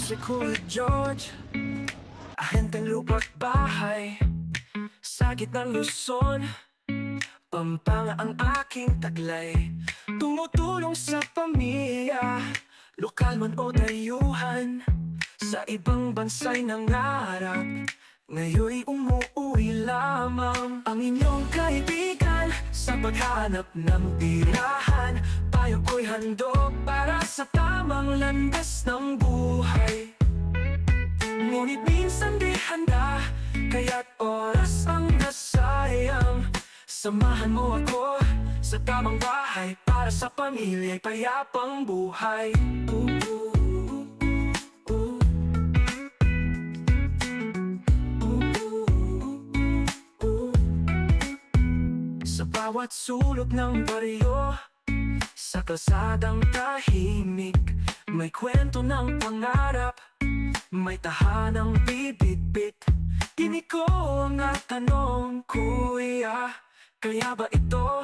si Kuya George, ahenteng lupa't bahay sa gitnang Luzon, Pampanga ang aking taglay. Tumutulong sa pamilya, lokal man o dayuhan, sa ibang bansa'y nangarap, ngayon'y umuwi lamang. Ang inyong kaibigan sa paghahanap ng tirahan, payo ko'y handog para sa tamang landas ng buhay. Ngunit minsan di handa, kaya't oras ang nasayang. Samahan mo ako sa tamang bahay para sa pamilya'y payapang buhay. Sa bawat sulok ng baryo, sa kalsadang tahimik, may kwento ng pangarap, may tahanang bibit-bit. Dinig ko ang tanong, kuya, kaya ba ito?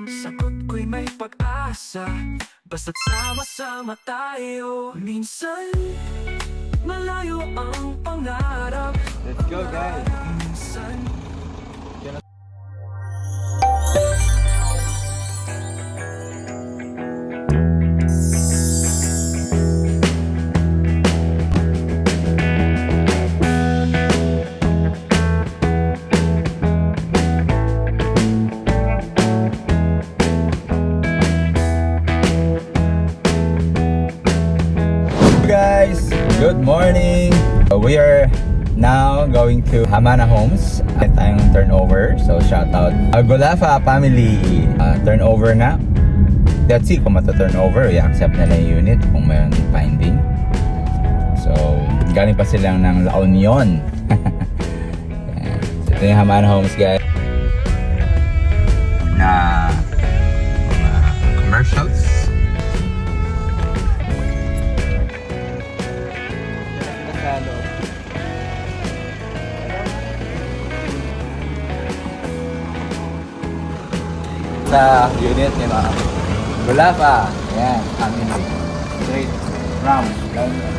Sagot ko'y may pag-asa, basta't sama-sama tayo. Minsan, malayo ang pangarap. Let's go, guys. Minsan, Guys, good morning. We are now going to Hamana Homes at tayong turnover. So shout out Golafa family. Turnover na. Let's see kung mata-turnover. I-accept na yung unit kung mayroon finding. So galing pa silang ng La Union. So ito yung Hamana Homes, guys, na commercials. Sa unit ni mga Golafa. Ayan, family. Straight from London.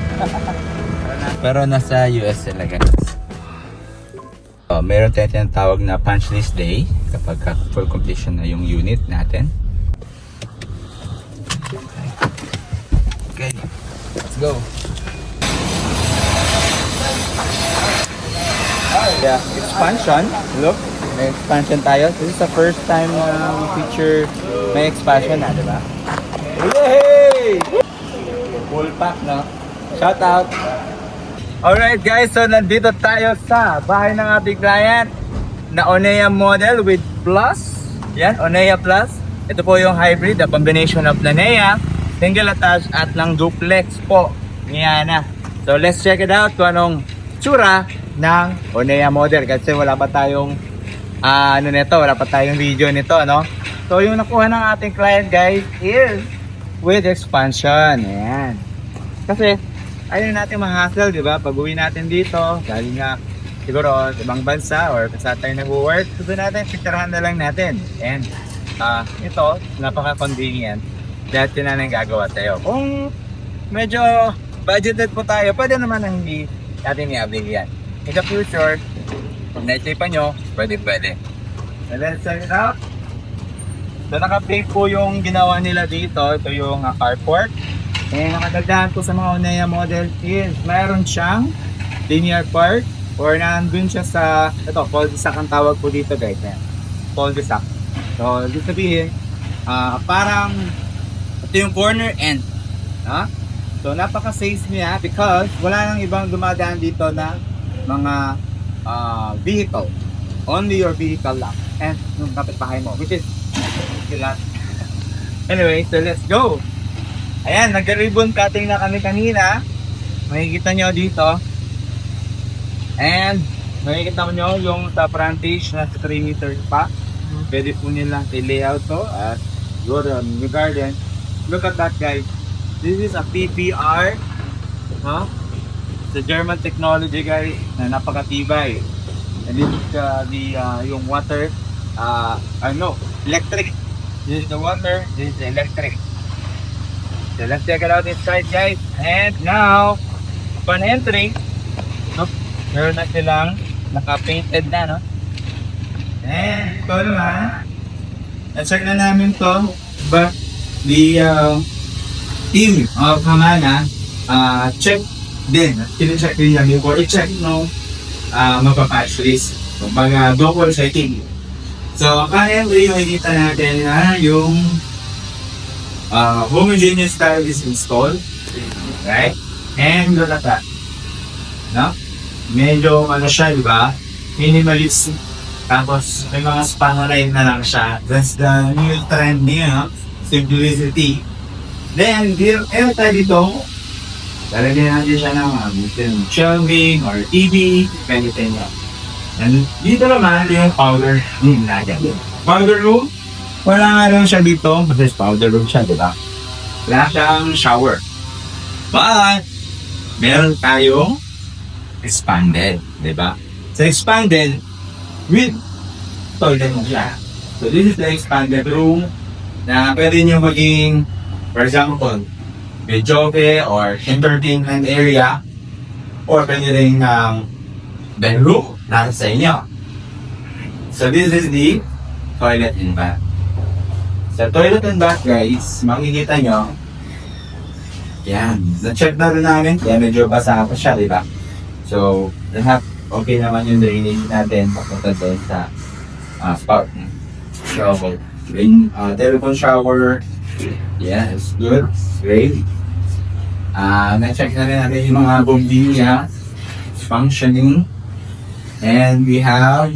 Pero nasa US sila, guys. Meron tayong tinatawag na punch list day kapag full completion na yung unit natin. Okay, let's go. Yeah, expansion. Look, may expansion tayo. This is the first time na we feature may expansion na, di ba? Yay! Full pack, no? Shout out! Alright guys, so nandito tayo sa bahay ng ating client na Onea model with Plus. Yan, Onea Plus. Ito po yung hybrid, the combination of Lanea, single attached at ng duplex po. Yan na. So let's check it out kung anong tsura ng Onea model kasi wala pa tayong wala pa tayong video nito, no? So yung nakuha ng ating client, guys, is with expansion. Ayan. Kasi ayun natin ma-hassle, di ba? Pag uwi natin dito, galing nga siguro ibang bansa or kung saan tayo nag-work, so doon natin, picturehan na lang natin. And ito, napaka-convenient. Dahil yun na lang gagawa tayo. Kung medyo budgeted po tayo, pwede naman na hindi natin i-avail yan. In the future, kung naisipan nyo, pwede. And then set it up. So naka-plate po yung ginawa nila dito. Ito yung carport. And nakadagdagan po sa mga Onea model is mayroon siyang linear park or nandun siya sa, ito, cul-de-sac ang tawag po dito, guys. Cul-de-sac. So, dito sabihin, parang ito yung corner end. So, napaka-safe niya because wala nang ibang dumadaan dito na mga vehicle. Only your vehicle lang. And yung kapitbahay mo, which is anyway, so let's go. Ayan, nag-ribbon cutting na kami kanina. Makikita nyo dito. And makikita nyo yung sa frontage na 3 meters pa. Pwede po nilang i-layout to at your new garden. Look at that, guys. This is a PPR. It's a German technology, guys, na napakatibay. And this is yung water, electric. This is the water, this is the electric. So let's check it out inside, guys. And now, upon entry, no, meron na silang naka-painted na, no? And ito naman, na-check na namin to, but the team of Hamana check din, kine-check din yan before i-check no mapapatch list. Kumbaga double checking. So currently makikita natin na yung homogeneous tile is installed, right? And look at that, no? Medyo ano siya, di ba? Minimalist. Tapos may mga spanline na lang siya. That's the new trend niya, simplicity. Then, tayo dito, lalagyan natin siya ng shelving or TV, depende nyo. And dito naman, yung powder room natin. Powder room, wala nga lang siya dito, kasi powder room siya, di ba? Wala siyang shower. But, meron tayong expanded, di ba? So, expanded with toilet mo siya. So, this is the expanded room na pwede nyo maging, for example, videoke or entertainment area or pwede rin ng bedroom na sa inyo. So, this is the toilet and bath. Sa toilet and bath, guys, makikita nyo, yan, na-check na rin namin, kaya medyo basa pa siya, di ba? So, lahat okay naman yung drainage natin papunta doon sa spout. So, telephone shower, yes, good, great. Na-check na rin natin yung mga bombilya, functioning, and we have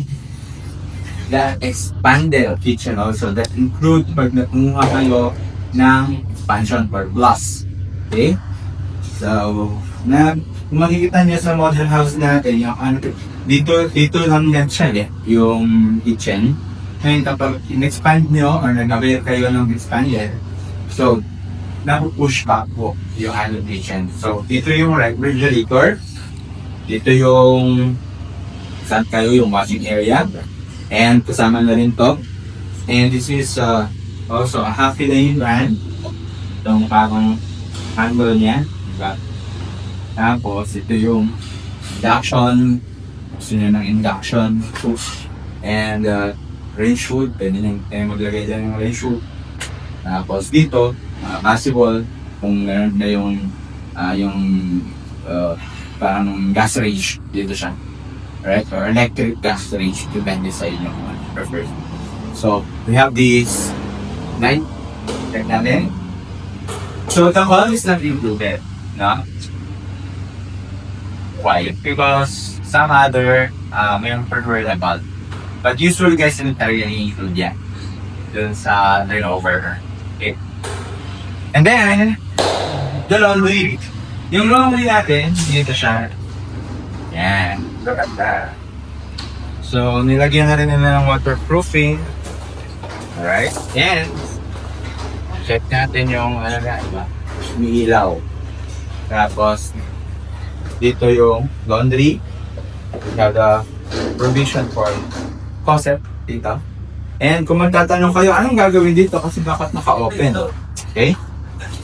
the expanded kitchen also that include pag nakuha kayo ng expansion for plus. Okay? So, kung makikita niyo sa model house natin, yung dito lang yan siya, yung kitchen. Ngayon kapag in-expand nyo or nag-avail kayo ng expander, so, napupush back po yung kitchen. So, dito yung refrigerator, dito yung saan kayo yung washing area, and kasama na rin to. And this is also a half lane brand. Itong parang handle niya, diba? Tapos, ito yung induction, gusto nyo ng induction, and range hood, pwede nyo maglagay dyan ng range hood. Tapos dito, possible, kung meron na yung parang gas range, dito siya. Right? Or electric gas range, depende sa inyo kung ano prefer. So, we have these 9, check natin. So, the wall is not included, no? Why? Because some other mayroon prefer the bulb. But usually guys, hindi talaga i-include yan dun sa turnover. Okay. And then, the laundry. Yung laundry natin, dito siya. Yan. Look at that. So, nilagyan na rin nila ng waterproofing. Alright. And, check natin yung ano na, diba? Umiilaw. Tapos, dito yung laundry. We have the provision for faucet dito. And kung magtatanong kayo, anong gagawin dito? Kasi bakit naka-open? Okay?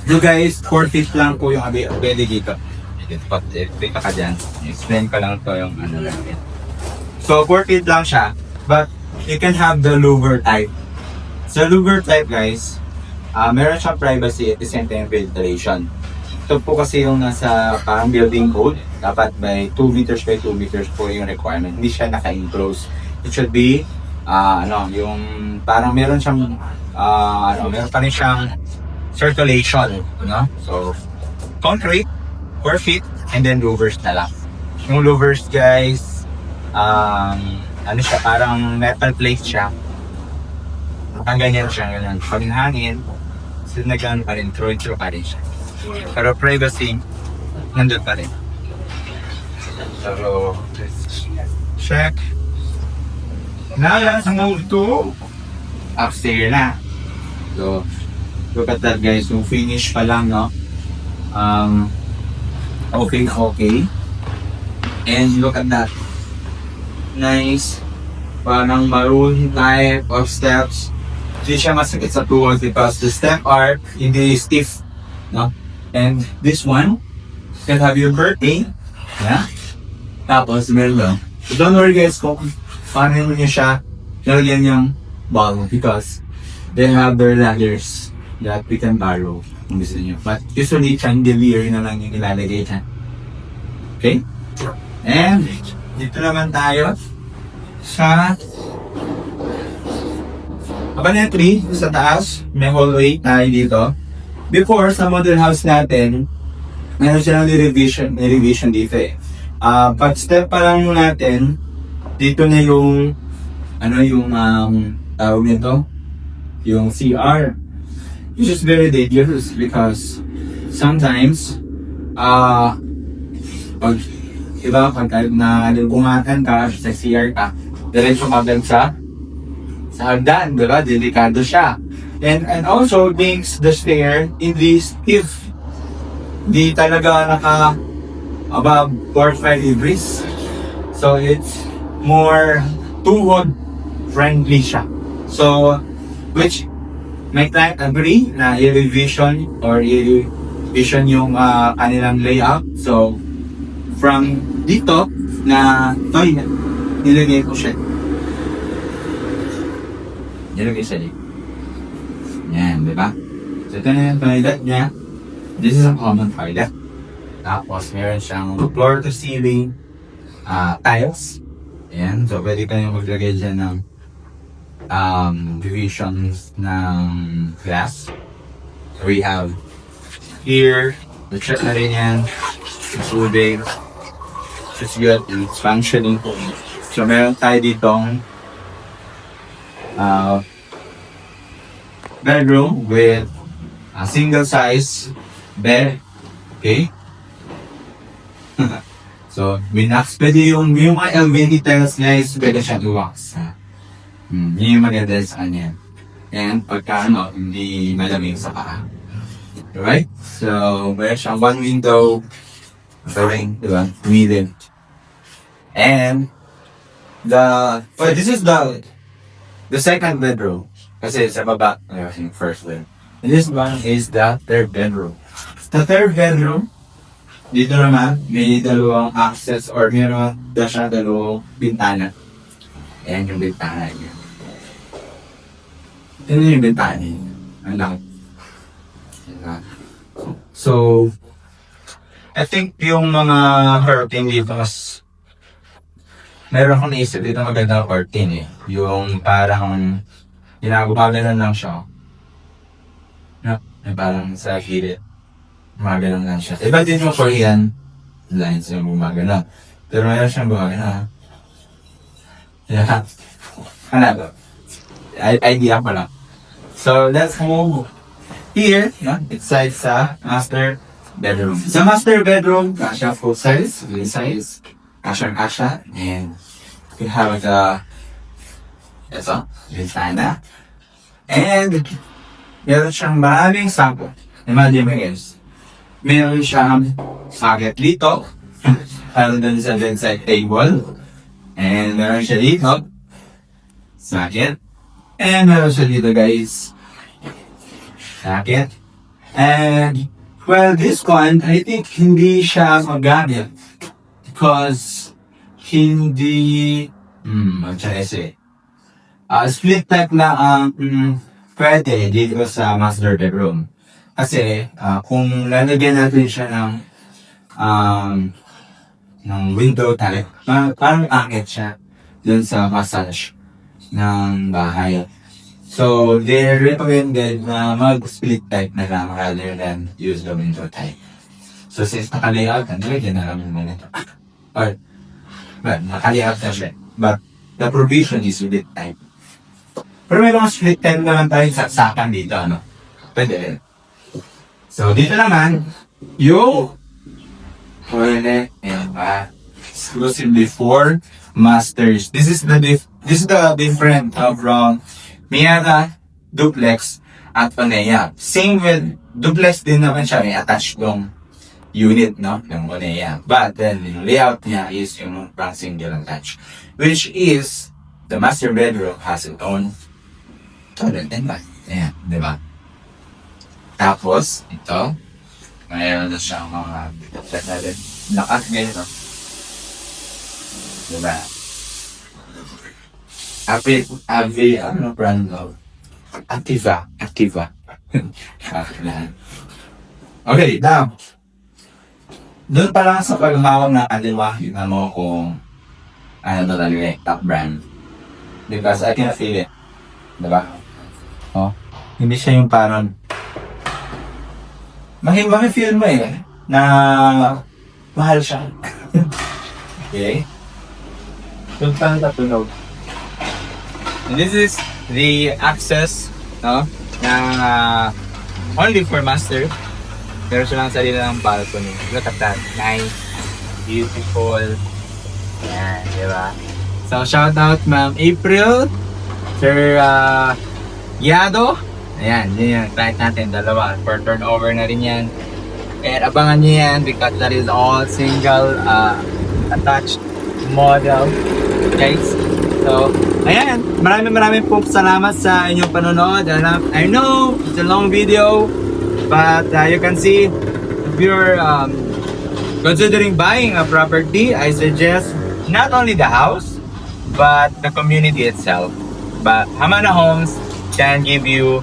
So guys, 4 feet lang po yung pwede dito. Dito ka dyan. Explain ko lang to yung ano lang. So 4 feet lang siya. But you can have the louver type. Sa louver type guys, meron siyang privacy at the same time ventilation. Ito po kasi yung nasa parang building code. Dapat may 2 meters by 2 meters po yung requirement. Hindi siya naka-enclose. It should be, yung parang meron siyang, meron pa rin siyang circulation, no? So, concrete, 4 feet, and then louvers na lang. Yung louvers, guys, siya, parang metal plate siya. Ang ganyan siya, ganyan. Pag hangin, sinagaan pa rin, through pa rin siya. Pero privacy, nandun pa rin. So, let's check. Now, let's move to upstairs na. So, look at that guys, yung finish pa lang, no? Okay. And look at that. Nice. Parang maroon type of steps. Hindi siya masakit sa tuhod because the step are hindi stiff, no? And this one can have your birthday Yeah? Tapos, meron lang. So, don't worry guys kung paano nyo siya lalagyan yung ball because they have their ladders that we can borrow kung gusto nyo. But usually, chandelier na lang yung ilalagay dyan. Okay? And, dito naman tayo sa Abanetri, sa taas, may hallway tayo dito. Before, sa model house natin, meron silang revision dito eh. Pag-step pa lang natin, dito na yung, tawag nito, yung CR. Which is very dangerous because sometimes, pag nalibungatan ka sa CR ka, diretso ka sa hagdan, diba? Delikado siya. And also, makes the stair in this if di talaga above 45 degrees. So, it's more tuhod friendly siya. So, which my client agree na i-revision yung kanilang layout. So, from dito na nilagay ko siya. Nilagay siya dito. Yan, di ba? So, ito na yung toilet niya. This is a common toilet. Tapos, meron siyang floor to ceiling tiles. Ayan. So, pwede kayong maglagay dyan ng divisions ng glass. So, we have here, the check na rin yan. It's tubig. It's good. It's functioning. So, meron tayo ditong bedroom with a single size bed. Okay? So, pwede yung mga LVT tiles guys, pwede siya luwaks. Yun yung maganda sa kanya. And pagka hindi malamig sa paa. Alright? So, meron siyang one window, diba? Medium. And this is the second bedroom. Kasi sa baba, yung first one. And this one is the third bedroom. The third bedroom, dito naman, may dalawang access or meron na siya dalawang bintana. Ayan yung bintana niya. Yan yung bintana niya. Ang laki. So, I think yung mga curtain dito mas meron akong naisip dito magandang curtain eh. Yung parang ginagawa lang siya. No? Parang sa gilid. Gumagano lang siya. Iba din yung Korean lines yung gumagano. Pero mayroon siyang gumagano. Yeah. Hanap. Idea pa lang. So, let's move here. Yeah, it's size sa master bedroom. Sa master bedroom, kasha full size. Full size. Kasha. And we have ito, bintana. And meron siyang maraming sako. Imagine mo guys. Meron siyang socket dito. Meron din sa bedside table. And meron siya dito. Socket. And meron siya dito guys. Socket. And well, this one, I think hindi siya magamit. Because hindi split type na ang pwede dito sa master bedroom. Kasi kung lalagyan natin siya ng window type, parang angit siya dun sa passage ng bahay. So, they recommended na mag-split type na lang rather than use the window type. So, since naka-layout na, nalagyan na lang naman ito. Or, naka-layout na siya. But, the provision is split type. Pero may mga split type naman tayo sa saksakan dito, ano? Pwede rin. So, dito naman, yung toilet and exclusively for masters. This is the different from Miata, Duplex, at Onea. Same with Duplex din naman siya, may attached yung unit, no? Ng Onea. But then, yung layout niya is yung pang single attached. Which is, the master bedroom has its own toilet and bath. Ayan, di ba? Tapos, ito, mayroon na siyang mga lakas ganyan, no? Diba? Ano brand of? Activa. Okay, now. Doon pa lang sa paghawak ng kaliwa, yun mo kung ano to talaga eh, top brand. Because I can feel it. Diba? Oh, hindi siya yung parang maki-feel mo eh na mahal siya. Okay? Doon pa lang tatunog. And this is the access, no? Na only for master. Meron silang sarili ng balcony. Look at that. Nice. Beautiful. Yan, di ba? So, shout out Ma'am April. Sir Yado. Ayan, yun yung client natin. Dalawa. For turnover na rin yan. And abangan nyo yan because that is all single attached model. Guys. So, ayan. Maraming po salamat sa inyong panonood. I know, it's a long video. But you can see, if you're considering buying a property, I suggest not only the house, but the community itself. But Hamana Homes can give you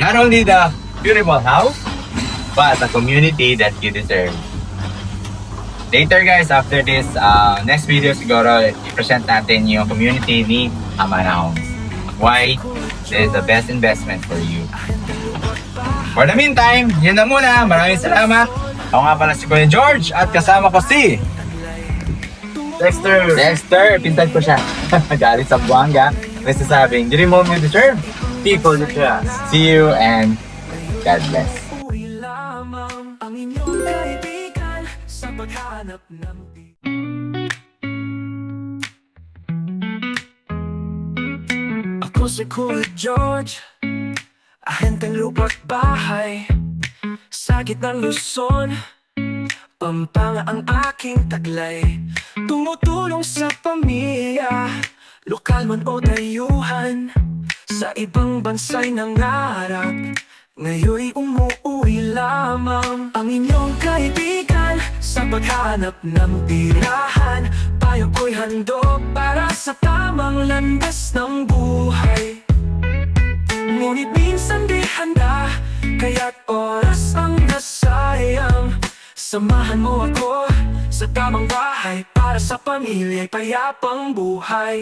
not only the beautiful house, but the community that you deserve. Later guys, after this next video siguro, i-present natin yung community ni Hamana Homes. Why this is the best investment for you. For the meantime, yun na muna. Maraming salamat. Ako nga pala si Kuya George at kasama ko si Dexter, pintad ko siya. Galing sa Buanga. May sasabing, dream home you deserve, people you trust. See you and God bless. Uwi lamang ang inyong kaibigan sa paghanap ng Ako si Kuya George, ahenteng lupa't bahay sa gitnang Luzon, Pampanga ang aking taglay. Tumutulong sa pamilya, lokal man o dayuhan, sa ibang bansa'y nangarap, ngayon'y umuwi lamang. Ang inyong kaibigan sa paghanap ng tirahan, payo ko'y handog para sa tamang landas ng buhay. Ngunit minsan di handa, kaya't oras ang nasayang. Samahan mo ako sa tamang bahay para sa pamilya'y payapang buhay.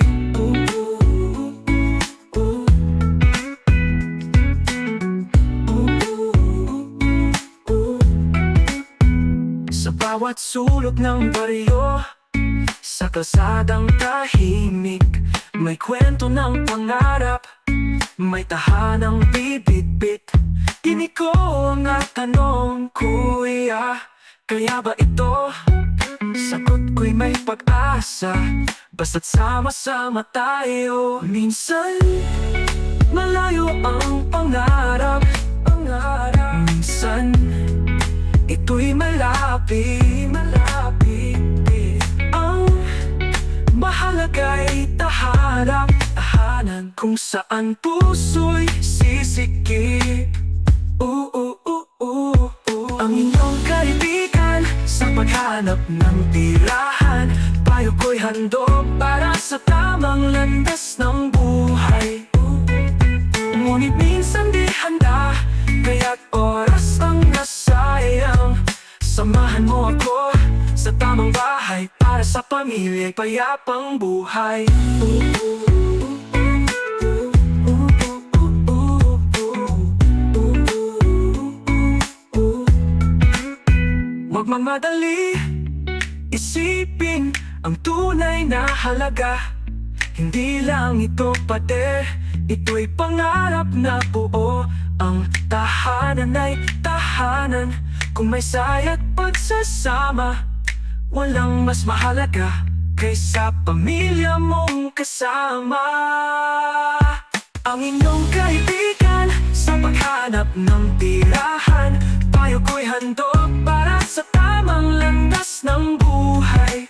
Sa bawat sulok ng baryo, sa kalsadang tahimik, may kwento ng pangarap, may tahanang bibit-bit. Tinig ko ang tanong, kuya, kaya ba ito? Sagot ko'y may pag-asa, basta't sama-sama tayo. Minsan, malayo ang pangarap, minsan, ito'y malapit. Ang mahalaga'y tahanan kung saan puso'y sisikip. Ang inyong kaibigan sa paghanap ng tirahan, payo ko'y handog para sa tamang landas ng buhay. Ngunit minsan di handa, kaya't oras ang nasayang. Samahan mo ako sa tamang bahay para sa pamilya'y payapang buhay. Huwag magmadali, isipin ang tunay na halaga. Hindi lang ito pader, ito'y pangarap na buo. Ang tahanan ay tahanan kung may saya't pagsasama. Walang mas mahalaga kaysa pamilya mong kasama. Ang inyong kaibigan sa paghanap ng tirahan, payo ko'y handog para sa tamang landas ng buhay.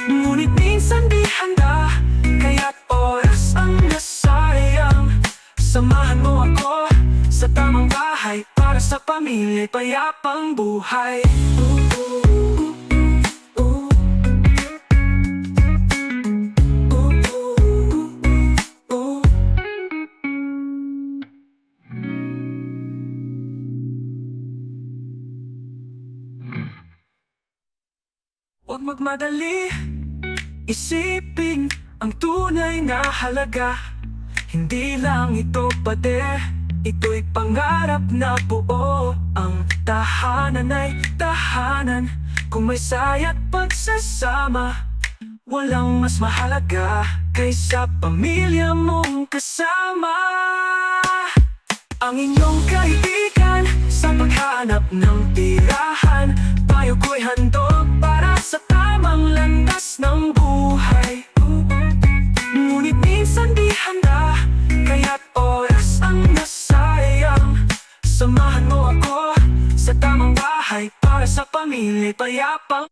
Ngunit minsan di handa, kaya't oras ang nasayang. Samahan mo ako sa tamang bahay para sa pamilya'y payapang buhay. magmadali, isipin ang tunay na halaga. Hindi lang ito pader, ito'y pangarap na buo. Ang tahanan ay tahanan, kung may saya't pagsasama. Walang mas mahalaga kaysa pamilya mong kasama. Ang inyong kaibigan sa paghanap ng tirahan, payo ko'y handog para sa tamang landas ng buhay. Ngunit minsan di handa, kaya't oras ang nasayang. Samahan mo ako sa tamang bahay para sa pamilya'y payapang.